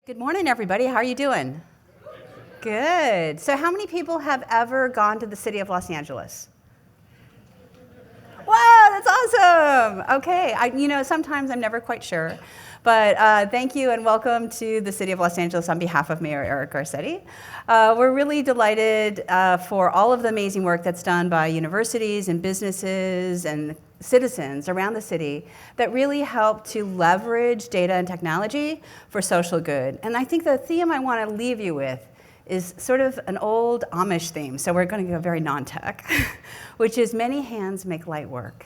Good morning, everybody. How are you doing? Good. So how many people have ever gone to the city of Los Angeles? Wow, that's awesome. Okay, sometimes I'm never quite sure. But thank you and welcome to the City of Los Angeles on behalf of Mayor Eric Garcetti. We're really delighted for all of the amazing work that's done by universities and businesses and citizens around the city that really help to leverage data and technology for social good. And I think the theme I want to leave you with is sort of an old Amish theme, so we're going to go very non-tech, which is many hands make light work.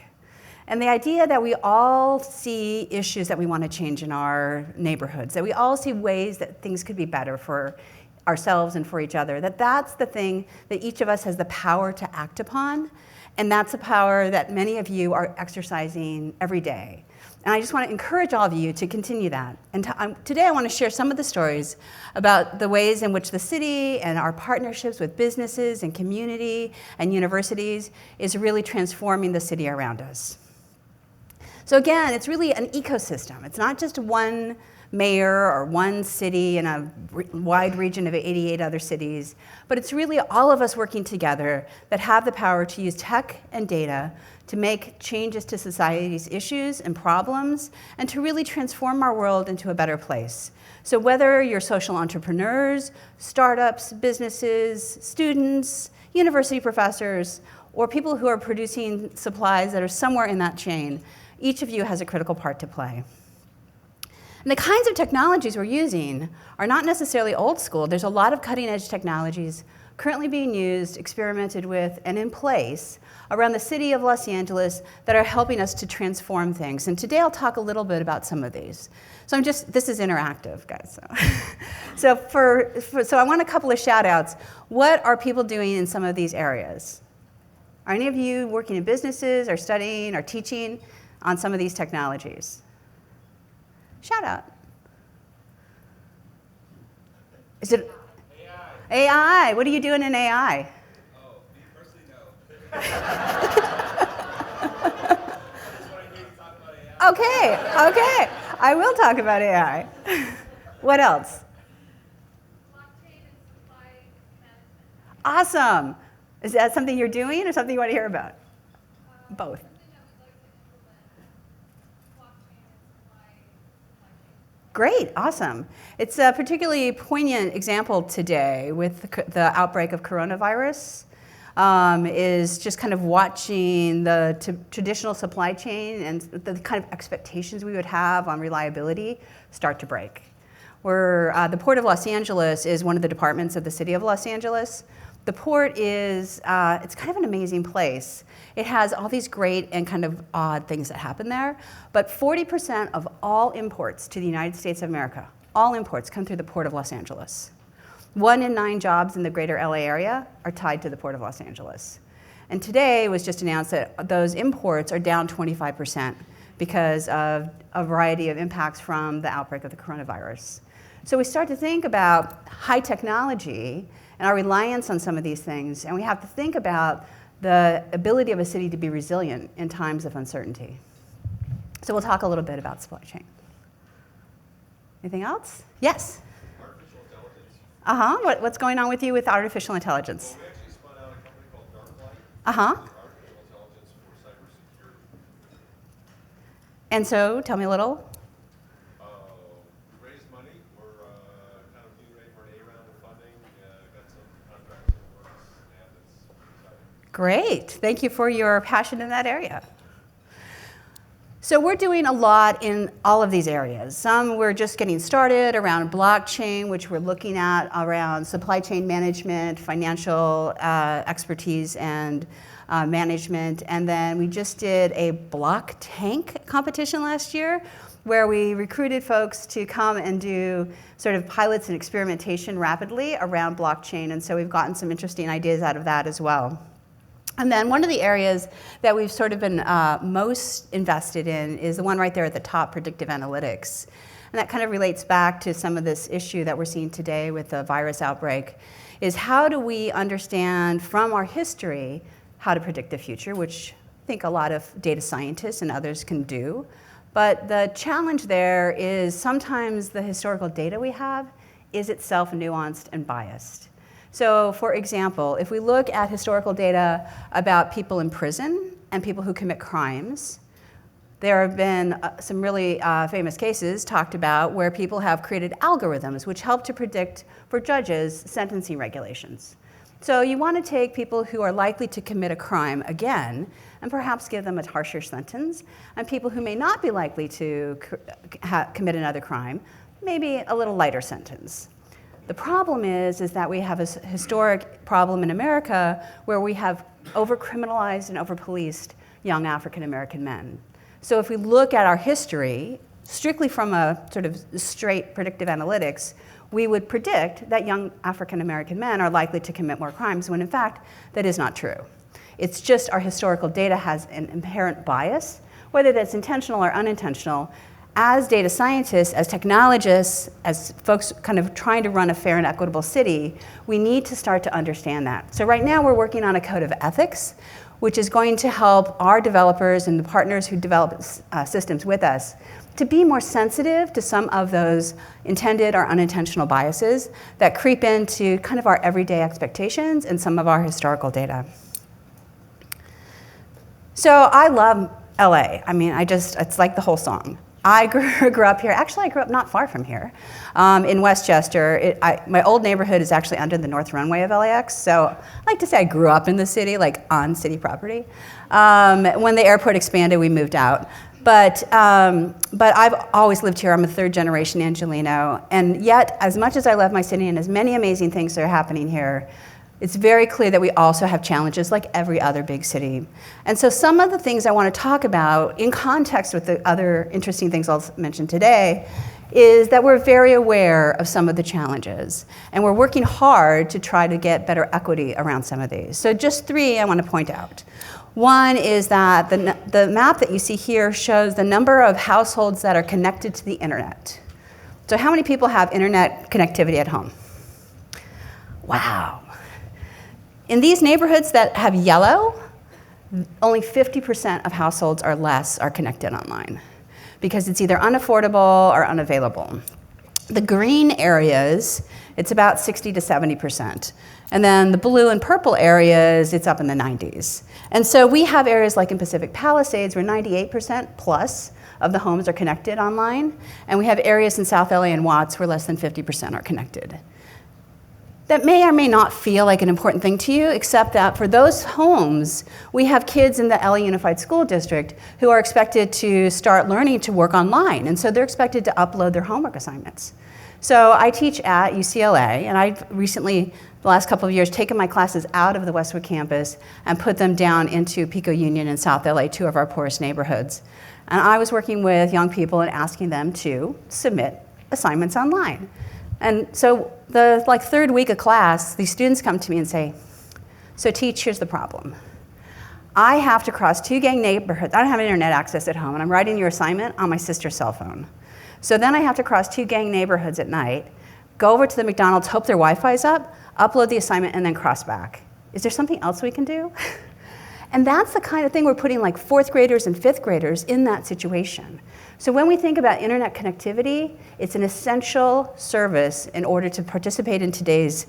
And the idea that we all see issues that we want to change in our neighborhoods, that we all see ways that things could be better for ourselves and for each other, that's the thing that each of us has the power to act upon, and that's a power that many of you are exercising every day. And I just want to encourage all of you to continue that. And today I want to share some of the stories about the ways in which the city and our partnerships with businesses and community and universities is really transforming the city around us. So again, it's really an ecosystem. It's not just one mayor or one city in a wide region of 88 other cities, but it's really all of us working together that have the power to use tech and data to make changes to society's issues and problems and to really transform our world into a better place. So whether you're social entrepreneurs, startups, businesses, students, university professors, or people who are producing supplies that are somewhere in that chain, each of you has a critical part to play. And the kinds of technologies we're using are not necessarily old school. There's a lot of cutting edge technologies currently being used, experimented with, and in place around the city of Los Angeles that are helping us to transform things. And today I'll talk a little bit about some of these. So this is interactive, guys. So I want a couple of shout outs. What are people doing in some of these areas? Are any of you working in businesses or studying or teaching on some of these technologies? Shout out. Is it AI? What are you doing in AI? Oh, me personally, no. I just want to hear you talk about AI. Okay. I will talk about AI. What else? Blockchain and supply management. Awesome. Is that something you're doing or something you want to hear about? Both. Something that we'd like to implement, blockchain and supply chain. Great, awesome. It's a particularly poignant example today with the outbreak of coronavirus, is just kind of watching the traditional supply chain and the kind of expectations we would have on reliability start to break. The Port of Los Angeles is one of the departments of the City of Los Angeles. The port is, it's kind of an amazing place. It has all these great and kind of odd things that happen there, but 40% of all imports to the United States of America, all imports come through the Port of Los Angeles. 1 in 9 jobs in the greater LA area are tied to the Port of Los Angeles. And today it was just announced that those imports are down 25% because of a variety of impacts from the outbreak of the coronavirus. So we start to think about high technology and our reliance on some of these things, and we have to think about the ability of a city to be resilient in times of uncertainty. So we'll talk a little bit about supply chain. Anything else? Yes? Artificial intelligence. What's going on with you with artificial intelligence? Well, we actually spun out a company called Neutrality. Artificial intelligence for cybersecurity. And so, tell me a little. We raised money. We're kind of getting ready for an A round of funding. Got some contracts in the works, and it's exciting. Great. Thank you for your passion in that area. So we're doing a lot in all of these areas. Some we're just getting started around blockchain, which we're looking at around supply chain management, financial expertise and management. And then we just did a block tank competition last year where we recruited folks to come and do sort of pilots and experimentation rapidly around blockchain. And so we've gotten some interesting ideas out of that as well. And then one of the areas that we've sort of been most invested in is the one right there at the top, predictive analytics. And that kind of relates back to some of this issue that we're seeing today with the virus outbreak, is how do we understand from our history how to predict the future, which I think a lot of data scientists and others can do. But the challenge there is sometimes the historical data we have is itself nuanced and biased. So for example, if we look at historical data about people in prison and people who commit crimes, there have been some really famous cases talked about where people have created algorithms which help to predict for judges sentencing regulations. So you want to take people who are likely to commit a crime again and perhaps give them a harsher sentence, and people who may not be likely to commit another crime, maybe a little lighter sentence. The problem is that we have a historic problem in America where we have over-criminalized and over-policed young African American men. So if we look at our history, strictly from a sort of straight predictive analytics, we would predict that young African American men are likely to commit more crimes, when in fact, that is not true. It's just our historical data has an inherent bias, whether that's intentional or unintentional. As data scientists, as technologists, as folks kind of trying to run a fair and equitable city, we need to start to understand that. So right now we're working on a code of ethics, which is going to help our developers and the partners who develop systems with us to be more sensitive to some of those intended or unintentional biases that creep into kind of our everyday expectations and some of our historical data. So I love LA. I mean, it's like the whole song. I grew up here. Actually, I grew up not far from here, in Westchester. My old neighborhood is actually under the north runway of LAX, so I like to say I grew up in the city, like on city property. When the airport expanded, we moved out. But I've always lived here. I'm a third generation Angelino, and yet, as much as I love my city and as many amazing things that are happening here, it's very clear that we also have challenges like every other big city. And so some of the things I want to talk about in context with the other interesting things I'll mention today is that we're very aware of some of the challenges. And we're working hard to try to get better equity around some of these. So just three I want to point out. One is that the map that you see here shows the number of households that are connected to the internet. So how many people have internet connectivity at home? Wow. In these neighborhoods that have yellow, only 50% of households or less are connected online because it's either unaffordable or unavailable. The green areas, it's about 60 to 70%. And then the blue and purple areas, it's up in the 90s. And so we have areas like in Pacific Palisades where 98% plus of the homes are connected online. And we have areas in South LA and Watts where less than 50% are connected. That may or may not feel like an important thing to you, except that for those homes, we have kids in the LA Unified School District who are expected to start learning to work online, and so they're expected to upload their homework assignments. So I teach at UCLA, and I've recently, the last couple of years, taken my classes out of the Westwood campus and put them down into Pico Union and South LA, two of our poorest neighborhoods. And I was working with young people and asking them to submit assignments online. And so the third week of class, these students come to me and say, so teach, here's the problem. I have to cross two gang neighborhoods. I don't have internet access at home, and I'm writing your assignment on my sister's cell phone. So then I have to cross two gang neighborhoods at night, go over to the McDonald's, hope their Wi-Fi's up, upload the assignment, and then cross back. Is there something else we can do? And that's the kind of thing we're putting like fourth graders and fifth graders in that situation. So when we think about internet connectivity, it's an essential service in order to participate in today's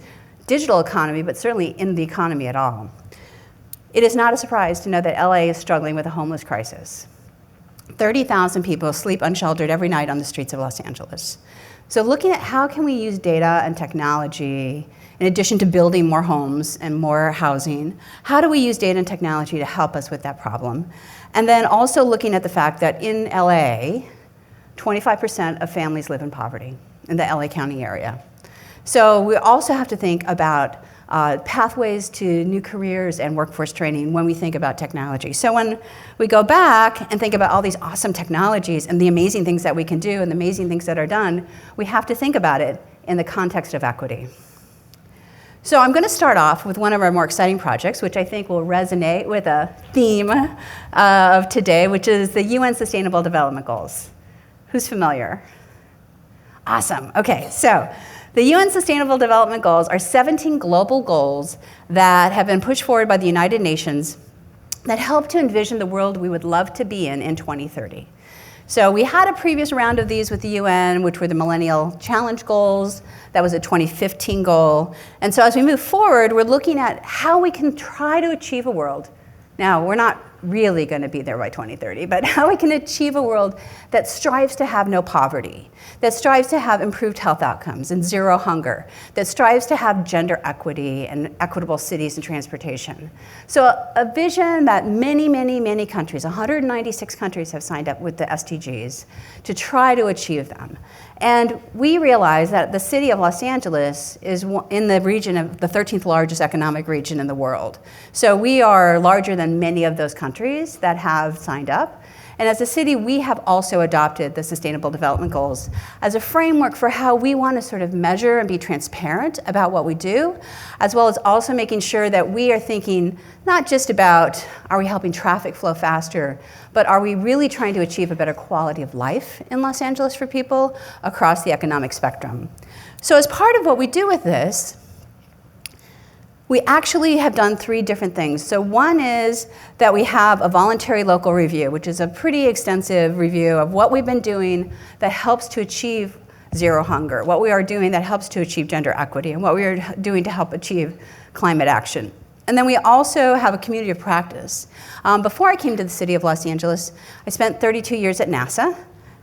digital economy, but certainly in the economy at all. It is not a surprise to know that LA is struggling with a homeless crisis. 30,000 people sleep unsheltered every night on the streets of Los Angeles. So looking at how can we use data and technology, in addition to building more homes and more housing, how do we use data and technology to help us with that problem? And then also looking at the fact that in LA, 25% of families live in poverty in the LA County area. So we also have to think about pathways to new careers and workforce training when we think about technology. So when we go back and think about all these awesome technologies and the amazing things that we can do and the amazing things that are done, we have to think about it in the context of equity. So I'm going to start off with one of our more exciting projects, which I think will resonate with a theme of today, which is the UN Sustainable Development Goals. Who's familiar? Awesome. Okay, so the UN Sustainable Development Goals are 17 global goals that have been pushed forward by the United Nations that help to envision the world we would love to be in 2030. So we had a previous round of these with the UN, which were the Millennial Challenge Goals. That was a 2015 goal. And so as we move forward, we're looking at how we can try to achieve a world. Now, we're not really going to be there by 2030, but how we can achieve a world that strives to have no poverty, that strives to have improved health outcomes and zero hunger, that strives to have gender equity and equitable cities and transportation. So a vision that many, many, many countries, 196 countries have signed up with the SDGs to try to achieve them. And we realize that the city of Los Angeles is in the region of the 13th largest economic region in the world. So we are larger than many of those countries that have signed up. And as a city, we have also adopted the Sustainable Development Goals as a framework for how we want to sort of measure and be transparent about what we do, as well as also making sure that we are thinking not just about, are we helping traffic flow faster, but are we really trying to achieve a better quality of life in Los Angeles for people across the economic spectrum. So as part of what we do with this, we actually have done 3 different things. So one is that we have a voluntary local review, which is a pretty extensive review of what we've been doing that helps to achieve zero hunger, what we are doing that helps to achieve gender equity, and what we are doing to help achieve climate action. And then we also have a community of practice. Before I came to the city of Los Angeles, I spent 32 years at NASA,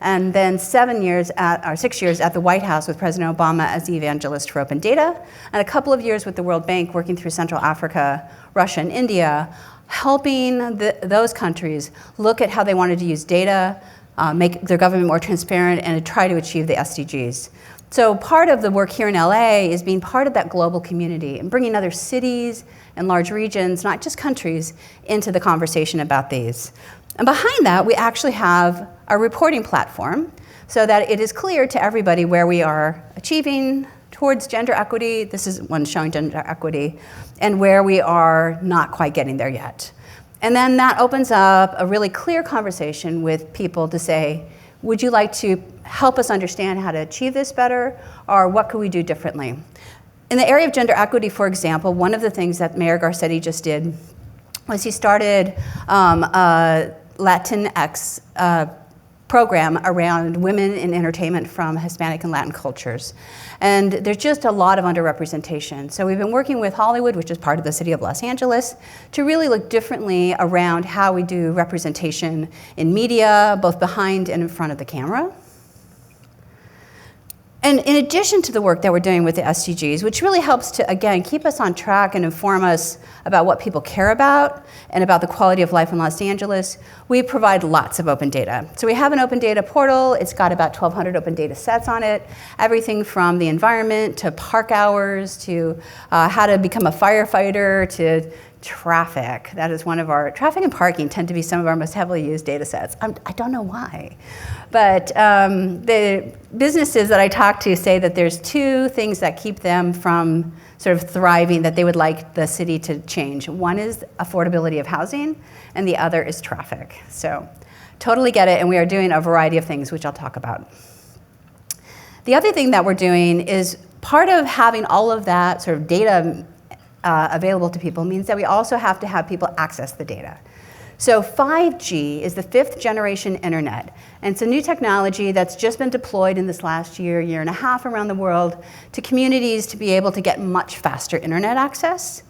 and then 6 years at the White House with President Obama as the evangelist for open data, and a couple of years with the World Bank working through Central Africa, Russia, and India, helping those countries look at how they wanted to use data, make their government more transparent, and to try to achieve the SDGs. So part of the work here in LA is being part of that global community and bringing other cities and large regions, not just countries, into the conversation about these. And behind that, we actually have a reporting platform so that it is clear to everybody where we are achieving towards gender equity. This is one showing gender equity, and where we are not quite getting there yet. And then that opens up a really clear conversation with people to say, would you like to help us understand how to achieve this better, or what could we do differently? In the area of gender equity, for example, one of the things that Mayor Garcetti just did was he started a Latinx program around women in entertainment from Hispanic and Latin cultures. And there's just a lot of underrepresentation. So we've been working with Hollywood, which is part of the city of Los Angeles, to really look differently around how we do representation in media, both behind and in front of the camera. And in addition to the work that we're doing with the SDGs, which really helps to, again, keep us on track and inform us about what people care about and about the quality of life in Los Angeles, we provide lots of open data. So we have an open data portal. It's got about 1,200 open data sets on it, everything from the environment to park hours to how to become a firefighter to traffic. That is one of our, traffic and parking tend to be some of our most heavily used data sets. I don't know why. But the businesses that I talk to say that there's 2 things that keep them from sort of thriving that they would like the city to change. One is affordability of housing, and the other is traffic. So totally get it, and we are doing a variety of things, which I'll talk about. The other thing that we're doing is part of having all of that sort of data available to people means that we also have to have people access the data. So 5G is the 5th generation internet, and it's a new technology that's just been deployed in this last year and a half around the world to communities to be able to get much faster internet access.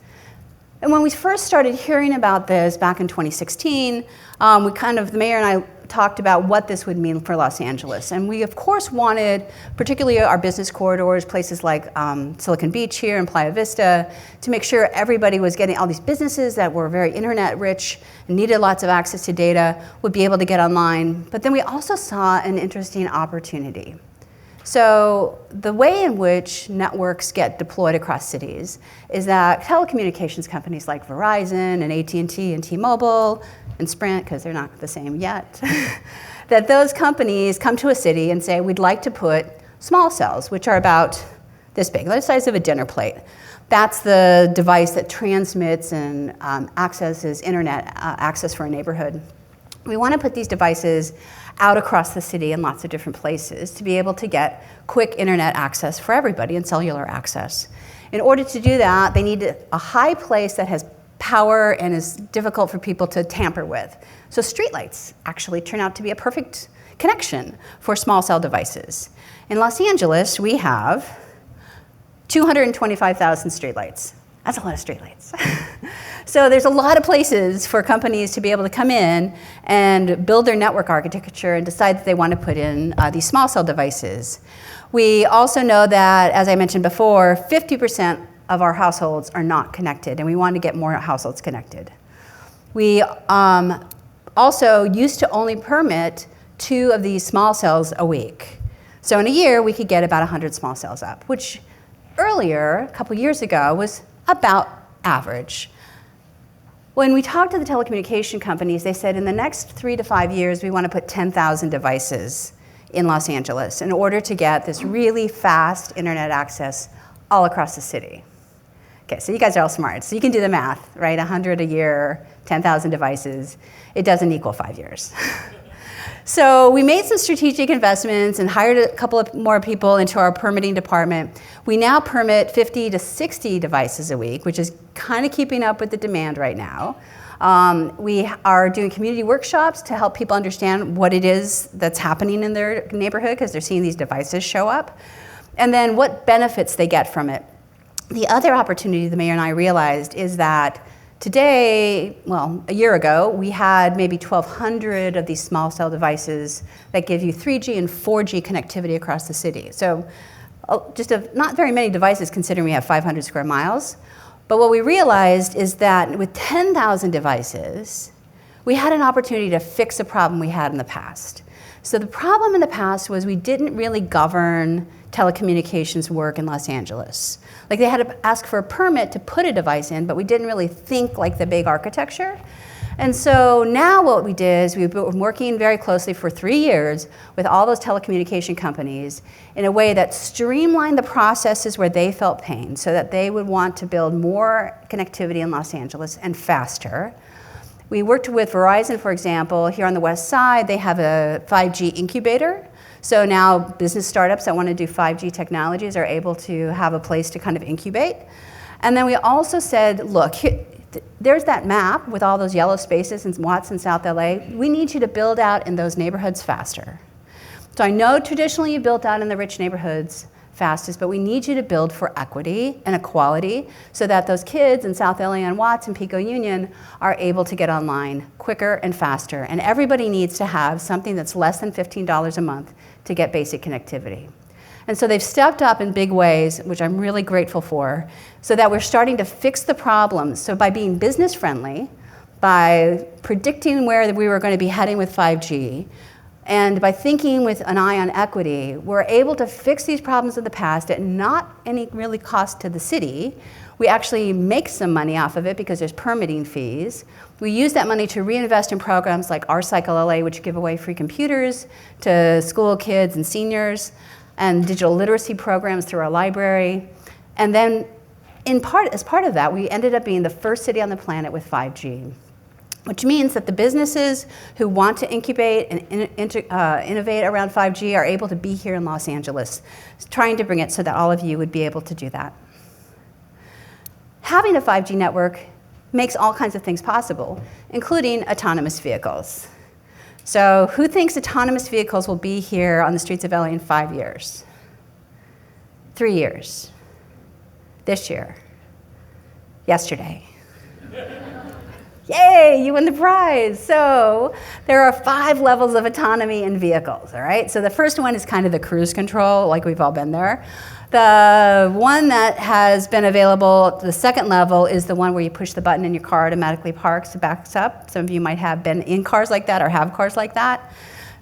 And when we first started hearing about this back in 2016, the mayor and I talked about what this would mean for Los Angeles. And we, of course, wanted, particularly our business corridors, places like Silicon Beach here and Playa Vista, to make sure everybody was getting, all these businesses that were very internet rich and needed lots of access to data would be able to get online. But then we also saw an interesting opportunity. So the way in which networks get deployed across cities is that telecommunications companies like Verizon and AT&T and T-Mobile and Sprint, because they're not the same yet, that those companies come to a city and say, we'd like to put small cells, which are about this big, the size of a dinner plate. That's the device that transmits and accesses internet access for a neighborhood. We want to put these devices out across the city in lots of different places to be able to get quick internet access for everybody and cellular access. In order to do that, they need a high place that has power and is difficult for people to tamper with. So streetlights actually turn out to be a perfect connection for small cell devices. In Los Angeles, we have 225,000 streetlights. That's a lot of streetlights. So there's a lot of places for companies to be able to come in and build their network architecture and decide that they want to put in these small cell devices. We also know that, as I mentioned before, 50% of our households are not connected, and we want to get more households connected. We also used to only permit 2 of these small cells a week. So in a year, we could get about 100 small cells up, which earlier, a couple years ago, was about average. When we talked to the telecommunication companies, they said in the next 3 to 5 years, we want to put 10,000 devices in Los Angeles in order to get this really fast internet access all across the city. Okay, so you guys are all smart, so you can do the math, right? 100 a year, 10,000 devices. It doesn't equal 5 years. So we made some strategic investments and hired a couple of more people into our permitting department. We now permit 50 to 60 devices a week, which is kind of keeping up with the demand right now. We are doing community workshops to help people understand what it is that's happening in their neighborhood because they're seeing these devices show up, and then what benefits they get from it. The other opportunity the mayor and I realized is that today, well, a year ago, we had maybe 1,200 of these small cell devices that give you 3G and 4G connectivity across the city. So not very many devices considering we have 500 square miles. But what we realized is that with 10,000 devices, we had an opportunity to fix a problem we had in the past. So the problem in the past was we didn't really govern telecommunications work in Los Angeles. Like they had to ask for a permit to put a device in, but we didn't really think like the big architecture. And so now what we did is we've been working very closely for 3 years with all those telecommunication companies in a way that streamlined the processes where they felt pain so that they would want to build more connectivity in Los Angeles and faster. We worked with Verizon, for example, here on the west side. They have a 5G incubator. So now business startups that want to do 5G technologies are able to have a place to kind of incubate. And then we also said, look, there's that map with all those yellow spaces in Watts and South LA. We need you to build out in those neighborhoods faster. So I know traditionally you built out in the rich neighborhoods fastest, but we need you to build for equity and equality so that those kids in South LA and Watts and Pico Union are able to get online quicker and faster. And everybody needs to have something that's less than $15 a month to get basic connectivity. And so they've stepped up in big ways, which I'm really grateful for, so that we're starting to fix the problems. So by being business friendly, by predicting where we were going to be heading with 5G, and by thinking with an eye on equity, we're able to fix these problems of the past at not any really cost to the city. We actually make some money off of it because there's permitting fees. We use that money to reinvest in programs like Our Cycle LA, which give away free computers to school kids and seniors, and digital literacy programs through our library. And then as part of that, we ended up being the first city on the planet with 5G, which means that the businesses who want to incubate and innovate around 5G are able to be here in Los Angeles, trying to bring it so that all of you would be able to do that. Having a 5G network makes all kinds of things possible, including autonomous vehicles. So who thinks autonomous vehicles will be here on the streets of LA in 5 years? 3 years. This year. Yesterday. Yay, you win the prize. So there are 5 levels of autonomy in vehicles, all right? So the first one is kind of the cruise control, like we've all been there. The one that has been available, the second level, is the one where you push the button and your car automatically parks, backs up. Some of you might have been in cars like that or have cars like that.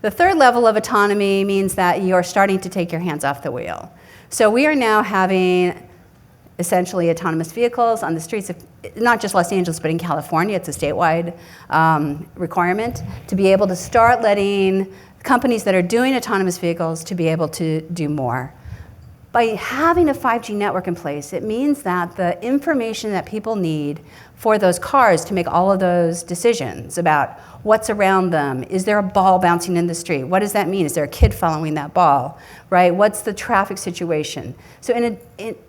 The third level of autonomy means that you're starting to take your hands off the wheel. So we are now having essentially autonomous vehicles on the streets of not just Los Angeles, but in California. It's a statewide requirement to be able to start letting companies that are doing autonomous vehicles to be able to do more. By having a 5G network in place, it means that the information that people need for those cars to make all of those decisions about what's around them, is there a ball bouncing in the street? What does that mean? Is there a kid following that ball, right? What's the traffic situation? So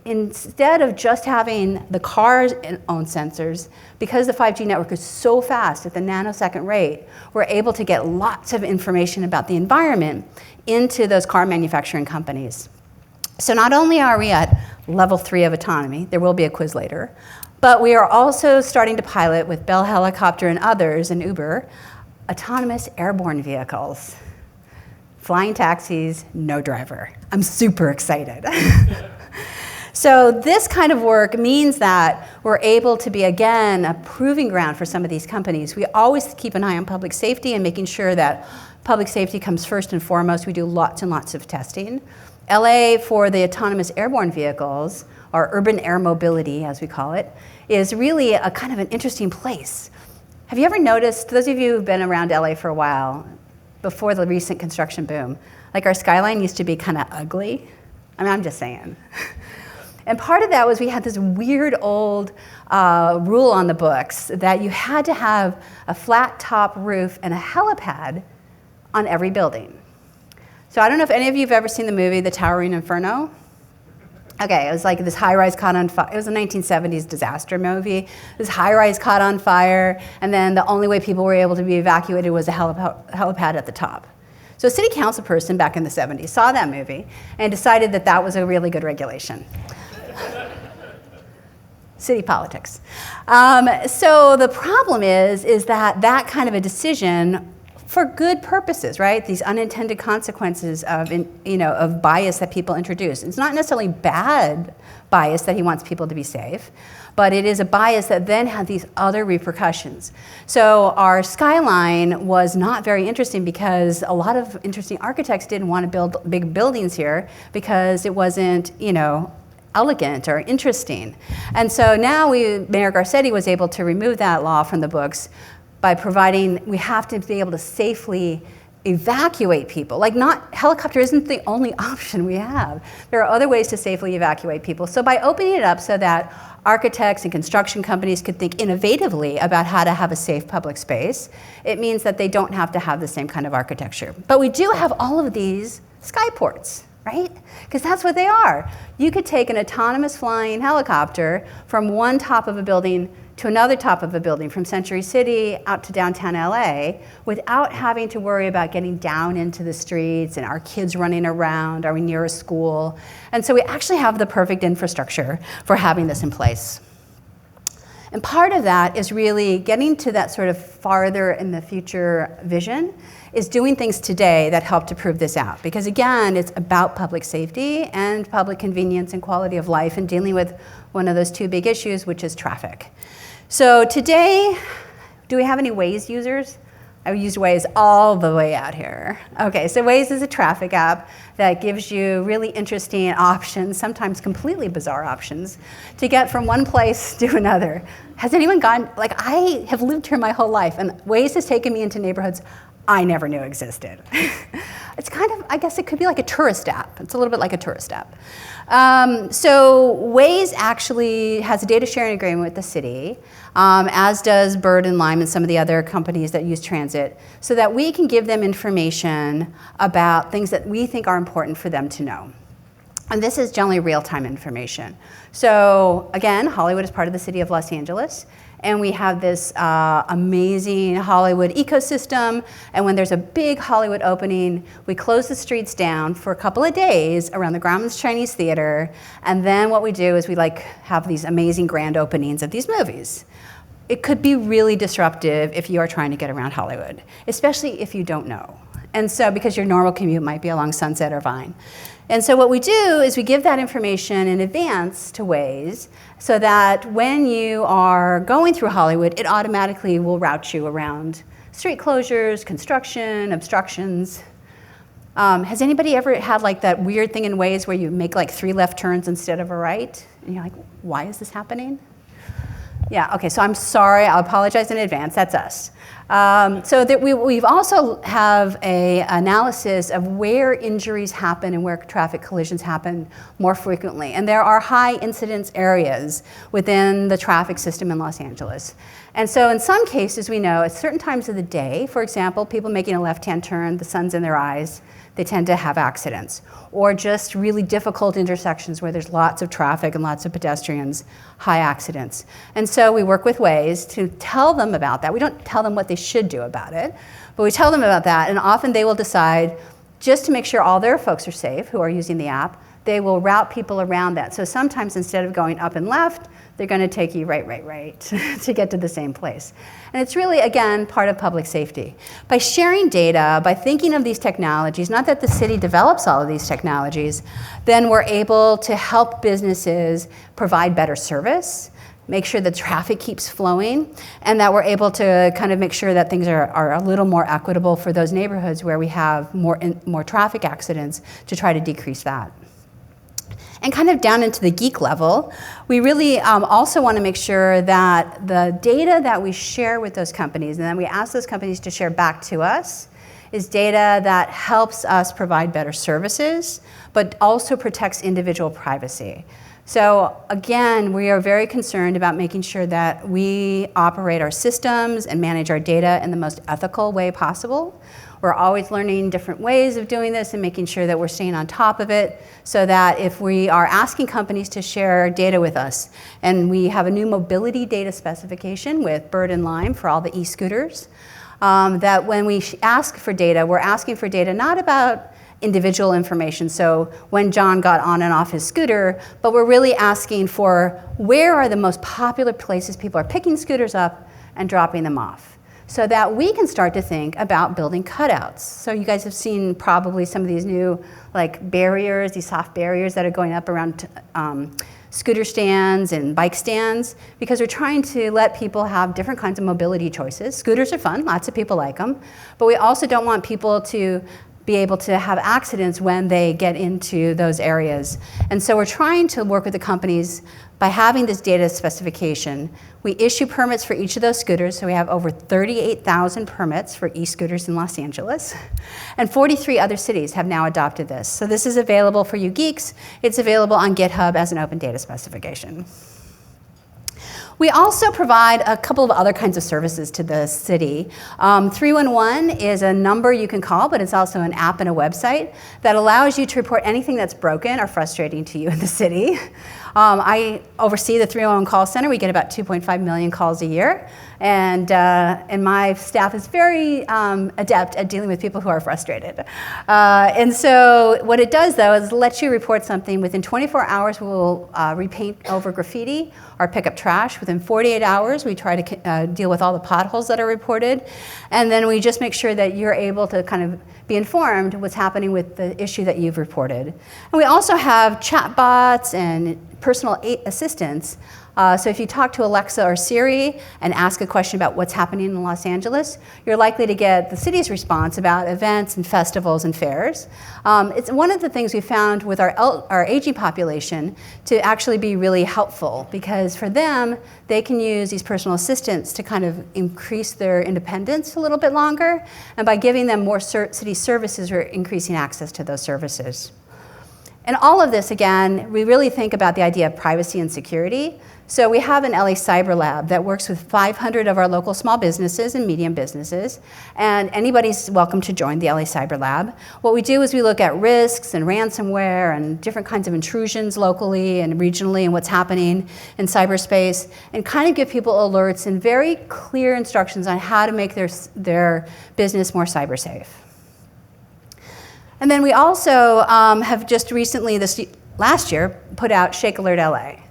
instead of just having the car's own sensors, because the 5G network is so fast at the nanosecond rate, we're able to get lots of information about the environment into those car manufacturing companies. So not only are we at level 3 of autonomy, there will be a quiz later, but we are also starting to pilot with Bell Helicopter and others and Uber, autonomous airborne vehicles. Flying taxis, no driver. I'm super excited. So this kind of work means that we're able to be, again, a proving ground for some of these companies. We always keep an eye on public safety and making sure that public safety comes first and foremost. We do lots and lots of testing. LA, for the autonomous airborne vehicles, or urban air mobility, as we call it, is really a kind of an interesting place. Have you ever noticed, those of you who've been around LA for a while, before the recent construction boom, like our skyline used to be kind of ugly? I mean, I'm just saying. And part of that was we had this weird old rule on the books that you had to have a flat top roof and a helipad on every building. So I don't know if any of you have ever seen the movie The Towering Inferno. Okay, it was like this high-rise caught on fire. It was a 1970s disaster movie. This high-rise caught on fire, and then the only way people were able to be evacuated was a helipad at the top. So a city council person back in the 70s saw that movie and decided that that was a really good regulation. City politics. So the problem is that that kind of a decision, for good purposes, right? These unintended consequences of bias that people introduce. It's not necessarily bad bias that he wants people to be safe, but it is a bias that then had these other repercussions. So our skyline was not very interesting because a lot of interesting architects didn't want to build big buildings here because it wasn't, elegant or interesting. And so now Mayor Garcetti was able to remove that law from the books by providing, we have to be able to safely evacuate people. Like, helicopter isn't the only option we have. There are other ways to safely evacuate people. So by opening it up so that architects and construction companies could think innovatively about how to have a safe public space, it means that they don't have to have the same kind of architecture. But we do have all of these skyports, right? Because that's what they are. You could take an autonomous flying helicopter from one top of a building to another top of a building, from Century City out to downtown LA, without having to worry about getting down into the streets and our kids running around, are we near a school? And so we actually have the perfect infrastructure for having this in place. And part of that is really getting to that sort of farther in the future vision, is doing things today that help to prove this out. Because again, it's about public safety and public convenience and quality of life, and dealing with one of those two big issues, which is traffic. So today, do we have any Waze users? I used Waze all the way out here. Okay, so Waze is a traffic app that gives you really interesting options, sometimes completely bizarre options, to get from one place to another. Has anyone gone, I have lived here my whole life, and Waze has taken me into neighborhoods I never knew existed. It's kind of, I guess it could be like a tourist app. It's a little bit like a tourist app. So Waze actually has a data sharing agreement with the city, as does Bird and Lime and some of the other companies that use transit, so that we can give them information about things that we think are important for them to know. And this is generally real-time information. So again, Hollywood is part of the city of Los Angeles. And we have this amazing Hollywood ecosystem. And when there's a big Hollywood opening, we close the streets down for a couple of days around the Grauman's Chinese Theater. And then what we do is we have these amazing grand openings of these movies. It could be really disruptive if you are trying to get around Hollywood, especially if you don't know. And so, because your normal commute might be along Sunset or Vine. And so what we do is we give that information in advance to Waze, so that when you are going through Hollywood, it automatically will route you around street closures, construction, obstructions. Has anybody ever had that weird thing in Waze where you make 3 left turns instead of a right? And you're like, why is this happening? Yeah, okay, so I'm sorry, I'll apologize in advance, that's us. So that we've also have a analysis of where injuries happen and where traffic collisions happen more frequently. And there are high incidence areas within the traffic system in Los Angeles. And so in some cases we know at certain times of the day, for example, people making a left-hand turn, the sun's in their eyes, they tend to have accidents. Or just really difficult intersections where there's lots of traffic and lots of pedestrians, high accidents. And so we work with Waze to tell them about that. We don't tell them what they should do about it, but we tell them about that, and often they will decide, just to make sure all their folks are safe who are using the app, they will route people around that. So sometimes instead of going up and left, they're going to take you right to get to the same place. And it's really, again, part of public safety. By sharing data, by thinking of these technologies, not that the city develops all of these technologies, then we're able to help businesses provide better service, make sure the traffic keeps flowing, and that we're able to kind of make sure that things are a little more equitable for those neighborhoods where we have more traffic accidents to try to decrease that. And kind of down into the geek level, we really also want to make sure that the data that we share with those companies, and then we ask those companies to share back to us, is data that helps us provide better services, but also protects individual privacy. So again, we are very concerned about making sure that we operate our systems and manage our data in the most ethical way possible. We're always learning different ways of doing this and making sure that we're staying on top of it so that if we are asking companies to share data with us, and we have a new mobility data specification with Bird and Lime for all the e-scooters, that when we ask for data, we're asking for data not about individual information, so when John got on and off his scooter, but we're really asking for where are the most popular places people are picking scooters up and dropping them off, so that we can start to think about building cutouts. So you guys have seen probably some of these new barriers, these soft barriers that are going up around scooter stands and bike stands, because we're trying to let people have different kinds of mobility choices. Scooters are fun, lots of people like them, but we also don't want people to be able to have accidents when they get into those areas. And so we're trying to work with the companies by having this data specification. We issue permits for each of those scooters, so we have over 38,000 permits for e-scooters in Los Angeles, and 43 other cities have now adopted this. So this is available for you geeks. It's available on GitHub as an open data specification. We also provide a couple of other kinds of services to the city. 311 is a number you can call, but it's also an app and a website that allows you to report anything that's broken or frustrating to you in the city. I oversee the 311 call center. We get about 2.5 million calls a year, and my staff is very adept at dealing with people who are frustrated. And so what it does, though, is let you report something. Within 24 hours, we'll repaint over graffiti or pick up trash. Within 48 hours, we try to deal with all the potholes that are reported. And then we just make sure that you're able to kind of be informed what's happening with the issue that you've reported. And we also have chat bots and personal assistants. So if you talk to Alexa or Siri and ask a question about what's happening in Los Angeles, you're likely to get the city's response about events and festivals and fairs. It's one of the things we found with our aging population to actually be really helpful, because for them, they can use these personal assistants to kind of increase their independence a little bit longer, and by giving them more city services, we're increasing access to those services. And all of this, again, we really think about the idea of privacy and security. So we have an LA Cyber Lab that works with 500 of our local small businesses and medium businesses, and anybody's welcome to join the LA Cyber Lab. What we do is we look at risks and ransomware and different kinds of intrusions locally and regionally and what's happening in cyberspace, and kind of give people alerts and very clear instructions on how to make their business more cyber safe. And then we also have just recently, last year, put out ShakeAlert LA.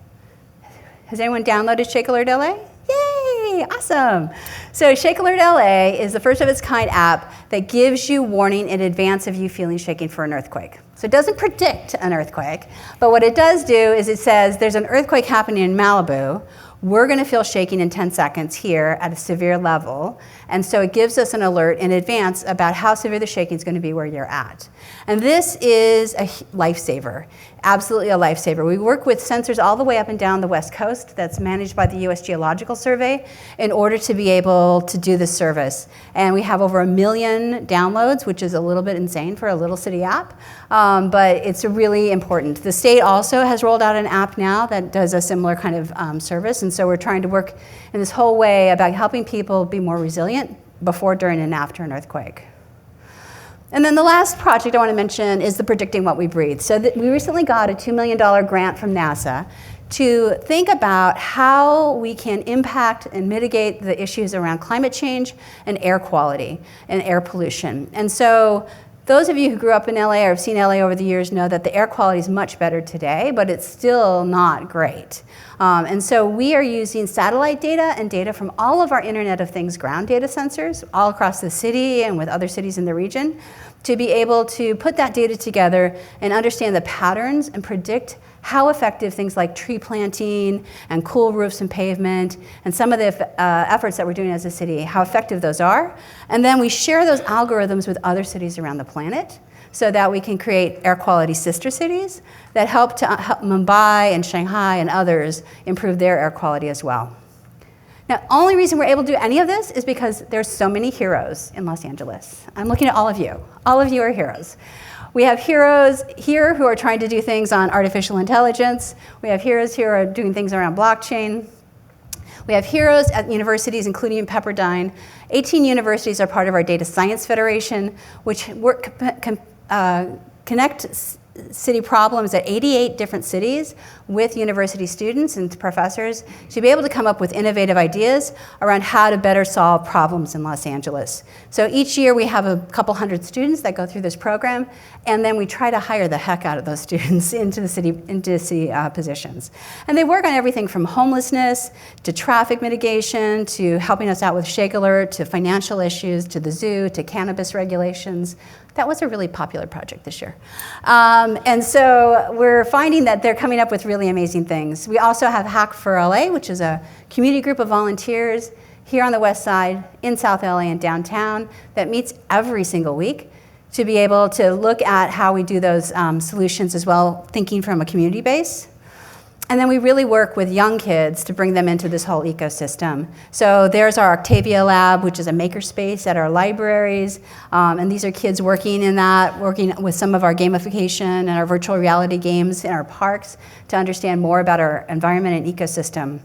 Has anyone downloaded ShakeAlert LA? Yay, awesome. So ShakeAlert LA is the first of its kind app that gives you warning in advance of you feeling shaking for an earthquake. So it doesn't predict an earthquake, but what it does do is it says there's an earthquake happening in Malibu. we're going to feel shaking in 10 seconds here at a severe level. And so it gives us an alert in advance about how severe the shaking is going to be where you're at. And this is a lifesaver, absolutely a lifesaver. We work with sensors all the way up and down the West Coast that's managed by the U.S. Geological Survey in order to be able to do this service. And we have over 1 million downloads, which is a little bit insane for a little city app, but it's really important. The state also has rolled out an app now that does a similar kind of service, and so we're trying to work in this whole way about helping people be more resilient before, during, and after an earthquake. And then the last project I want to mention is the Predicting What We Breathe. So we recently got a $2 million grant from NASA to think about how we can impact and mitigate the issues around climate change and air quality and air pollution. And so those of you who grew up in LA or have seen LA over the years know that the air quality is much better today, but it's still not great. And so we are using satellite data and data from all of our Internet of Things ground data sensors all across the city and with other cities in the region to be able to put that data together and understand the patterns and predict how effective things like tree planting and cool roofs and pavement and some of the efforts that we're doing as a city, how effective those are. And then we share those algorithms with other cities around the planet so that we can create air quality sister cities that help Mumbai and Shanghai and others improve their air quality as well. Now, the only reason we're able to do any of this is because there's so many heroes in Los Angeles. I'm looking at all of you. All of you are heroes. We have heroes here who are trying to do things on artificial intelligence. We have heroes here who are doing things around blockchain. We have heroes at universities, including Pepperdine. 18 universities are part of our Data Science Federation, which connect city problems at 88 different cities with university students and professors to be able to come up with innovative ideas around how to better solve problems in Los Angeles. So each year we have a couple hundred students that go through this program, and then we try to hire the heck out of those students into city positions. And they work on everything from homelessness to traffic mitigation to helping us out with ShakeAlert to financial issues to the zoo to cannabis regulations. That was a really popular project this year. And so we're finding that they're coming up with really amazing things. We also have Hack for LA, which is a community group of volunteers here on the west side, in South LA and downtown, that meets every single week to be able to look at how we do those solutions as well, thinking from a community base. And then we really work with young kids to bring them into this whole ecosystem. So there's our Octavia Lab, which is a makerspace at our libraries. And these are kids working in that, working with some of our gamification and our virtual reality games in our parks to understand more about our environment and ecosystem.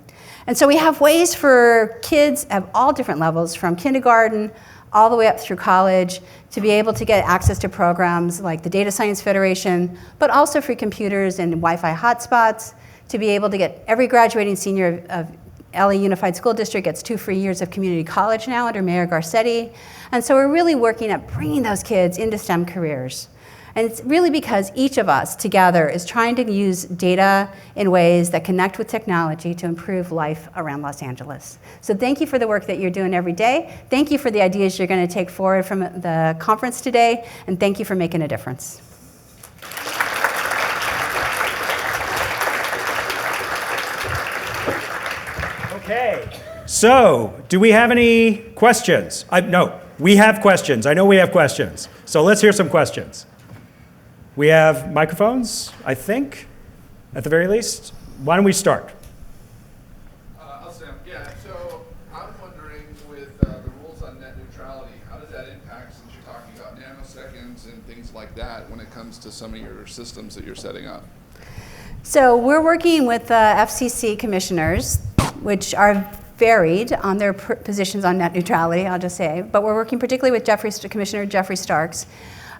And so we have ways for kids of all different levels, from kindergarten all the way up through college, to be able to get access to programs like the Data Science Federation, but also free computers and Wi-Fi hotspots, to be able to get every graduating senior of LA Unified School District gets 2 free years of community college now under Mayor Garcetti. And so we're really working at bringing those kids into STEM careers. And it's really because each of us together is trying to use data in ways that connect with technology to improve life around Los Angeles. So thank you for the work that you're doing every day. Thank you for the ideas you're going to take forward from the conference today. And thank you for making a difference. Okay, so do we have any questions? No, we have questions. I know we have questions. So let's hear some questions. We have microphones, I think, at the very least. Why don't we start? I'll say, yeah, so I'm wondering with the rules on net neutrality, how does that impact, since you're talking about nanoseconds and things like that, when it comes to some of your systems that you're setting up? So we're working with FCC commissioners, which are varied on their positions on net neutrality, I'll just say. But we're working particularly with Commissioner Jeffrey Starks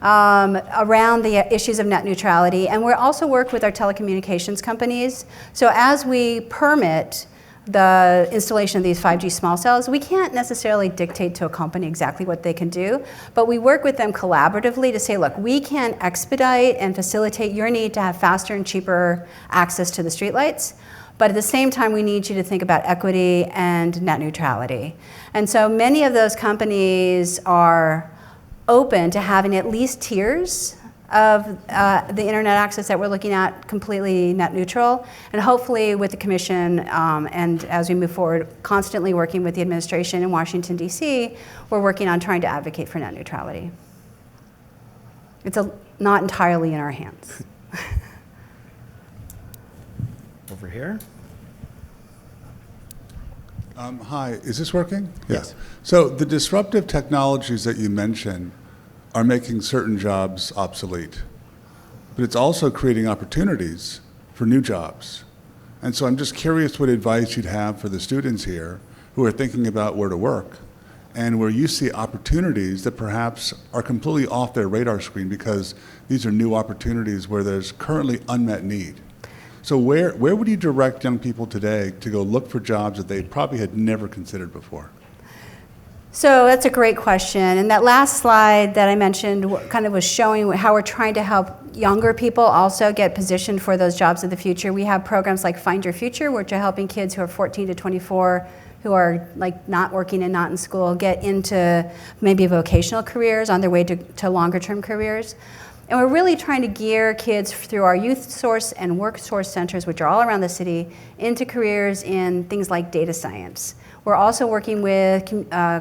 around the issues of net neutrality. And we also work with our telecommunications companies. So as we permit the installation of these 5G small cells, we can't necessarily dictate to a company exactly what they can do, but we work with them collaboratively to say, look, we can expedite and facilitate your need to have faster and cheaper access to the streetlights, but at the same time, we need you to think about equity and net neutrality. And so many of those companies are open to having at least tiers of the internet access that we're looking at completely net neutral, and hopefully with the commission and as we move forward, constantly working with the administration in Washington, D.C., we're working on trying to advocate for net neutrality. It's not entirely in our hands. Over here. Hi, is this working? Yes. So the disruptive technologies that you mentioned are making certain jobs obsolete, but it's also creating opportunities for new jobs. And so I'm just curious what advice you'd have for the students here who are thinking about where to work and where you see opportunities that perhaps are completely off their radar screen because these are new opportunities where there's currently unmet need. So where would you direct young people today to go look for jobs that they probably had never considered before? So that's a great question. And that last slide that I mentioned kind of was showing how we're trying to help younger people also get positioned for those jobs of the future. We have programs like Find Your Future, which are helping kids who are 14 to 24 who are like not working and not in school get into maybe vocational careers on their way to longer term careers. And we're really trying to gear kids through our youth source and work source centers, which are all around the city, into careers in things like data science. We're also working with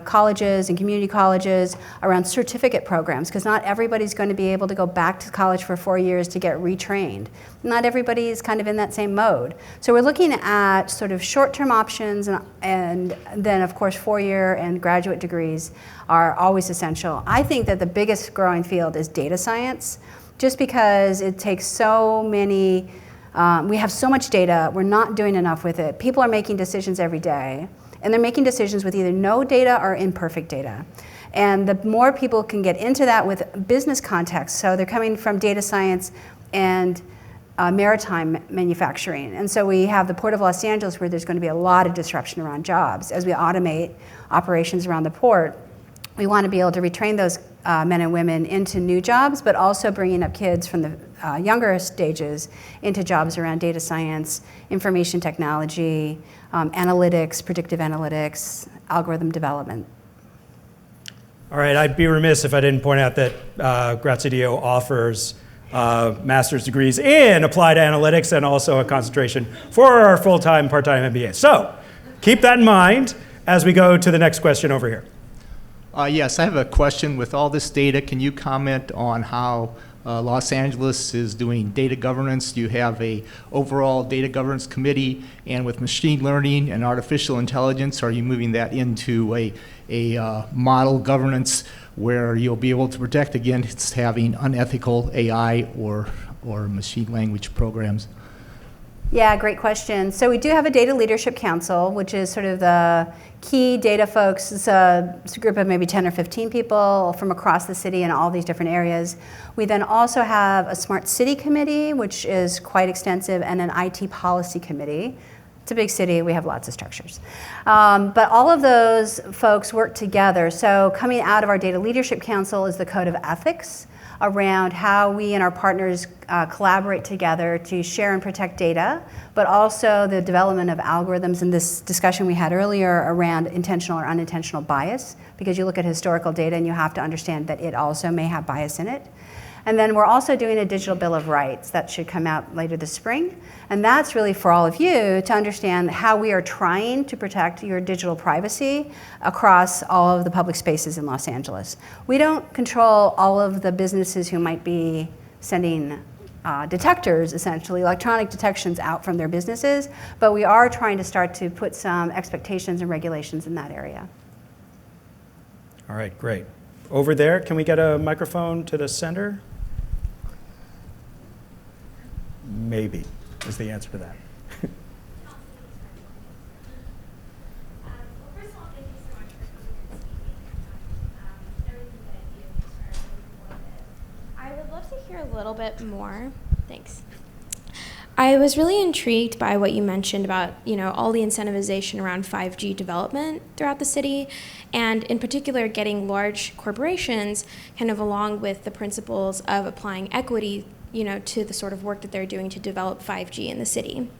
colleges and community colleges around certificate programs, because not everybody's going to be able to go back to college for 4 years to get retrained. Not everybody is kind of in that same mode. So we're looking at sort of short-term options, and then of course 4-year and graduate degrees are always essential. I think that the biggest growing field is data science, just because it takes so many, we have so much data, we're not doing enough with it. People are making decisions every day, and they're making decisions with either no data or imperfect data. And the more people can get into that with business context, so they're coming from data science and maritime manufacturing. And so we have the Port of Los Angeles, where there's going to be a lot of disruption around jobs. As we automate operations around the port, we want to be able to retrain those men and women into new jobs, but also bringing up kids from the younger stages into jobs around data science, information technology, analytics, predictive analytics, algorithm development. All right, I'd be remiss if I didn't point out that Graziadio offers master's degrees in applied analytics and also a concentration for our full-time, part-time MBA. So keep that in mind as we go to the next question over here. Yes, I have a question. With all this data, can you comment on how Los Angeles is doing data governance? Do you have a overall data governance committee? And with machine learning and artificial intelligence, are you moving that into a model governance where you'll be able to protect against having unethical AI or machine language programs? Yeah, great question. So we do have a Data Leadership Council, which is sort of the key data folks. It's a group of maybe 10 or 15 people from across the city in all these different areas. We then also have a Smart City Committee, which is quite extensive, and an IT Policy Committee. It's a big city, we have lots of structures. But all of those folks work together. So coming out of our Data Leadership Council is the Code of Ethics around how we and our partners collaborate together to share and protect data, but also the development of algorithms in this discussion we had earlier around intentional or unintentional bias, because you look at historical data and you have to understand that it also may have bias in it. And then we're also doing a digital bill of rights that should come out later this spring. And that's really for all of you to understand how we are trying to protect your digital privacy across all of the public spaces in Los Angeles. We don't control all of the businesses who might be sending detectors, essentially, electronic detections out from their businesses, but we are trying to start to put some expectations and regulations in that area. All right, great. Over there, can we get a microphone to the center? Maybe is the answer to that. Well, first of all, thank you so much for coming and speaking. Everything that you are really informative. I would love to hear a little bit more. Thanks. I was really intrigued by what you mentioned about, all the incentivization around 5G development throughout the city, and in particular getting large corporations kind of along with the principles of applying equity, to the sort of work that they're doing to develop 5G in the city.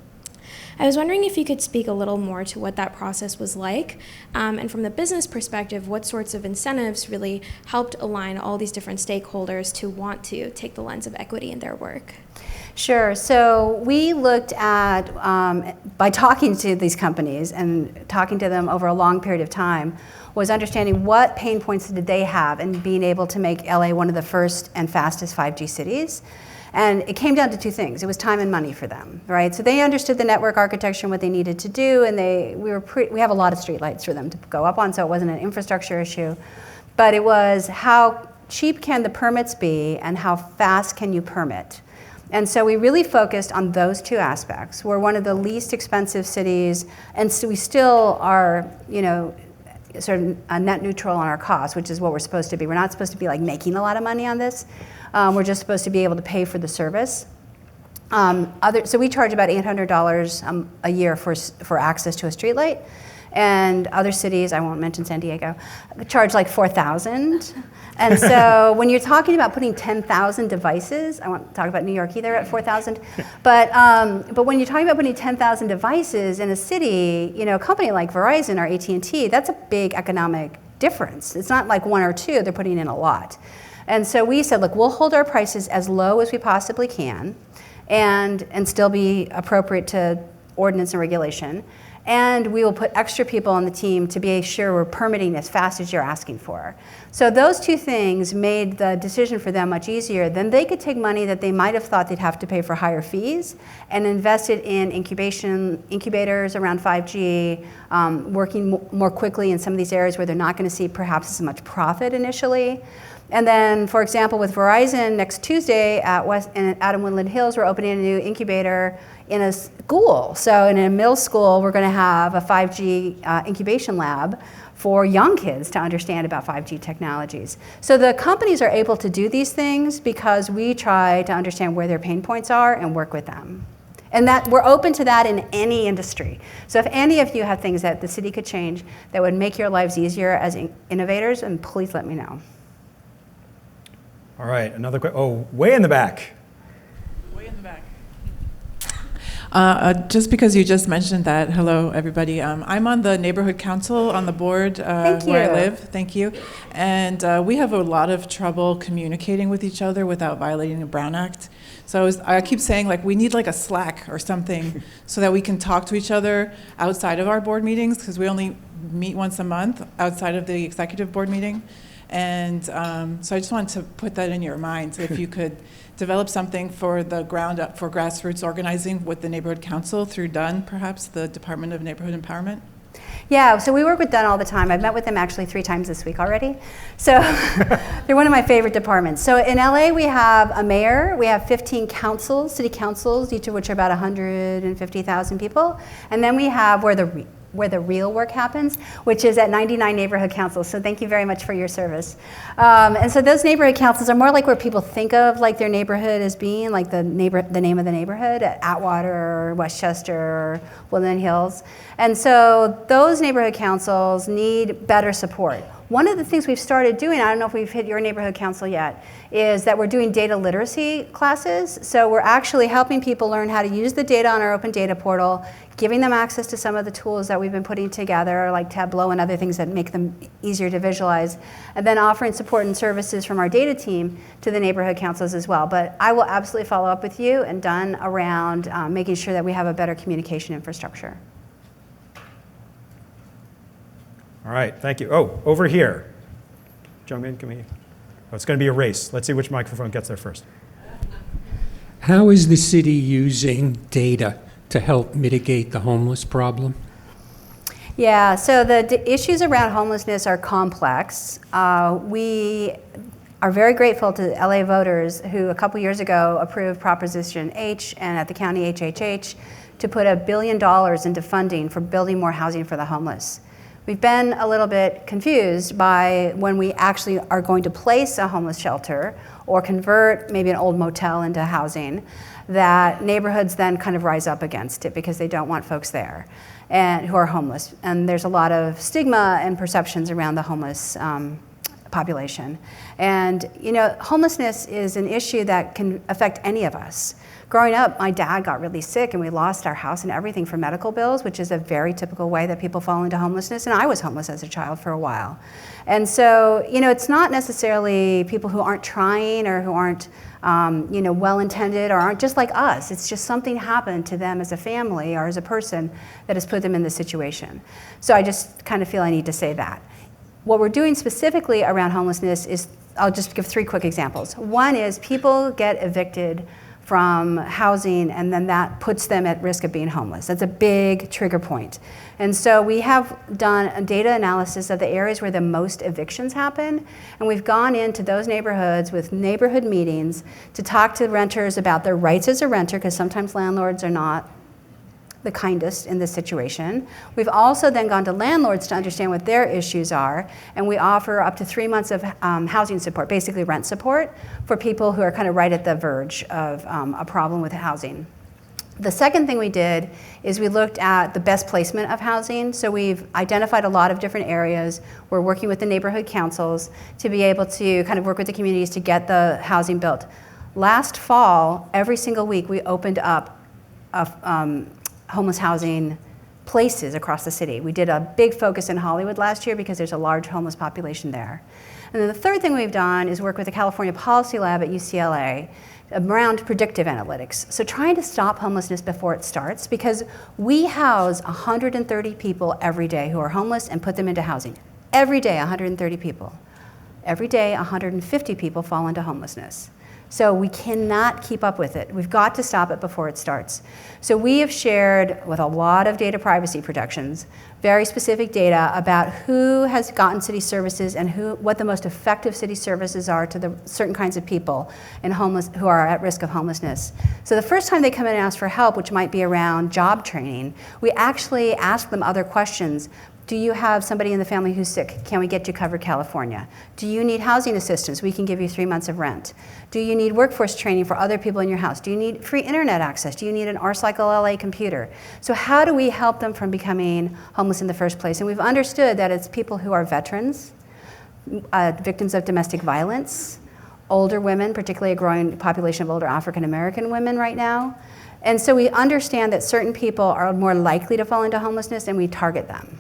I was wondering if you could speak a little more to what that process was like, and from the business perspective, what sorts of incentives really helped align all these different stakeholders to want to take the lens of equity in their work? Sure. So we looked at, by talking to these companies and talking to them over a long period of time, was understanding what pain points did they have in being able to make LA one of the first and fastest 5G cities. And it came down to two things. It was time and money for them, right? So they understood the network architecture and what they needed to do, and we have a lot of streetlights for them to go up on, so it wasn't an infrastructure issue. But it was how cheap can the permits be and how fast can you permit? And so we really focused on those two aspects. We're one of the least expensive cities, and so we still are, sort of net neutral on our costs, which is what we're supposed to be. We're not supposed to be like making a lot of money on this. We're just supposed to be able to pay for the service. So we charge about $800 a year for access to a streetlight. And other cities, I won't mention San Diego, charge like $4,000. And so when you're talking about putting 10,000 devices, I won't talk about New York either at 4,000, but when you're talking about putting 10,000 devices in a city, a company like Verizon or AT&T, that's a big economic difference. It's not like one or two, they're putting in a lot. And so we said, look, we'll hold our prices as low as we possibly can and still be appropriate to ordinance and regulation. And we will put extra people on the team to be sure we're permitting as fast as you're asking for. So those two things made the decision for them much easier. Then they could take money that they might have thought they'd have to pay for higher fees and invest it in incubators around 5G, working more quickly in some of these areas where they're not going to see perhaps as much profit initially. And then, for example, with Verizon, next Tuesday in Adam Woodland Hills, we're opening a new incubator in a school. So in a middle school, we're going to have a 5G incubation lab for young kids to understand about 5G technologies. So the companies are able to do these things because we try to understand where their pain points are and work with them. And that we're open to that in any industry. So if any of you have things that the city could change that would make your lives easier as innovators, then please let me know. All right, another question. Oh, way in the back. Way in the back. Just because you just mentioned that, hello, everybody. I'm on the neighborhood council on the board where I live. Thank you. And we have a lot of trouble communicating with each other without violating the Brown Act. So I keep saying, like, we need like a Slack or something so that we can talk to each other outside of our board meetings, because we only meet once a month outside of the executive board meeting. And so I just wanted to put that in your mind. So if you could develop something for the ground up for grassroots organizing with the neighborhood council through DUN, perhaps the Department of Neighborhood Empowerment. Yeah, so we work with DUN all the time. I've met with them actually 3 times this week already. So they're one of my favorite departments. So in LA, we have a mayor, we have 15 councils, city councils, each of which are about 150,000 people. And then we have where the real work happens, which is at 99 neighborhood councils. So thank you very much for your service. And so those neighborhood councils are more like where people think of like their neighborhood as being, like the name of the neighborhood at Atwater or Westchester or Woodland Hills. And so those neighborhood councils need better support. One of the things we've started doing, I don't know if we've hit your neighborhood council yet, is that we're doing data literacy classes. So we're actually helping people learn how to use the data on our open data portal, giving them access to some of the tools that we've been putting together, like Tableau and other things that make them easier to visualize, and then offering support and services from our data team to the neighborhood councils as well. But I will absolutely follow up with you and DUN around making sure that we have a better communication infrastructure. All right, thank you. Oh, over here. Jungmin, come here. Oh, it's going to be a race. Let's see which microphone gets there first. How is the city using data to help mitigate the homeless problem? Yeah, so the issues around homelessness are complex. We are very grateful to LA voters who a couple years ago approved Proposition H and at the county HHH to put $1 billion into funding for building more housing for the homeless. We've been a little bit confused by when we actually are going to place a homeless shelter or convert maybe an old motel into housing, that neighborhoods then kind of rise up against it because they don't want folks there and who are homeless. And there's a lot of stigma and perceptions around the homeless population. And homelessness is an issue that can affect any of us. Growing up, my dad got really sick and we lost our house and everything for medical bills, which is a very typical way that people fall into homelessness. And I was homeless as a child for a while. And so, it's not necessarily people who aren't trying or who aren't, well-intended or aren't just like us. It's just something happened to them as a family or as a person that has put them in this situation. So I just kind of feel I need to say that. What we're doing specifically around homelessness is, I'll just give 3 quick examples. One is people get evicted from housing, and then that puts them at risk of being homeless. That's a big trigger point. And so we have done a data analysis of the areas where the most evictions happen, and we've gone into those neighborhoods with neighborhood meetings to talk to renters about their rights as a renter, because sometimes landlords are not the kindest in this situation. We've also then gone to landlords to understand what their issues are, and we offer up to 3 months of housing support, basically rent support, for people who are kind of right at the verge of a problem with housing. The second thing we did is we looked at the best placement of housing. So we've identified a lot of different areas. We're working with the neighborhood councils to be able to kind of work with the communities to get the housing built. Last fall, every single week, we opened up homeless housing places across the city. We did a big focus in Hollywood last year because there's a large homeless population there. And then the third thing we've done is work with the California Policy Lab at UCLA around predictive analytics. So trying to stop homelessness before it starts, because we house 130 people every day who are homeless and put them into housing. Every day, 130 people. Every day, 150 people fall into homelessness. So we cannot keep up with it. We've got to stop it before it starts. So we have shared, with a lot of data privacy protections, very specific data about who has gotten city services and what the most effective city services are to the certain kinds of people who are at risk of homelessness. So the first time they come in and ask for help, which might be around job training, we actually ask them other questions. Do you have somebody in the family who's sick? Can we get you covered California? Do you need housing assistance? We can give you 3 months of rent. Do you need workforce training for other people in your house? Do you need free internet access? Do you need an R-Cycle LA computer? So how do we help them from becoming homeless in the first place? And we've understood that it's people who are veterans, victims of domestic violence, older women, particularly a growing population of older African American women right now. And so we understand that certain people are more likely to fall into homelessness, and we target them.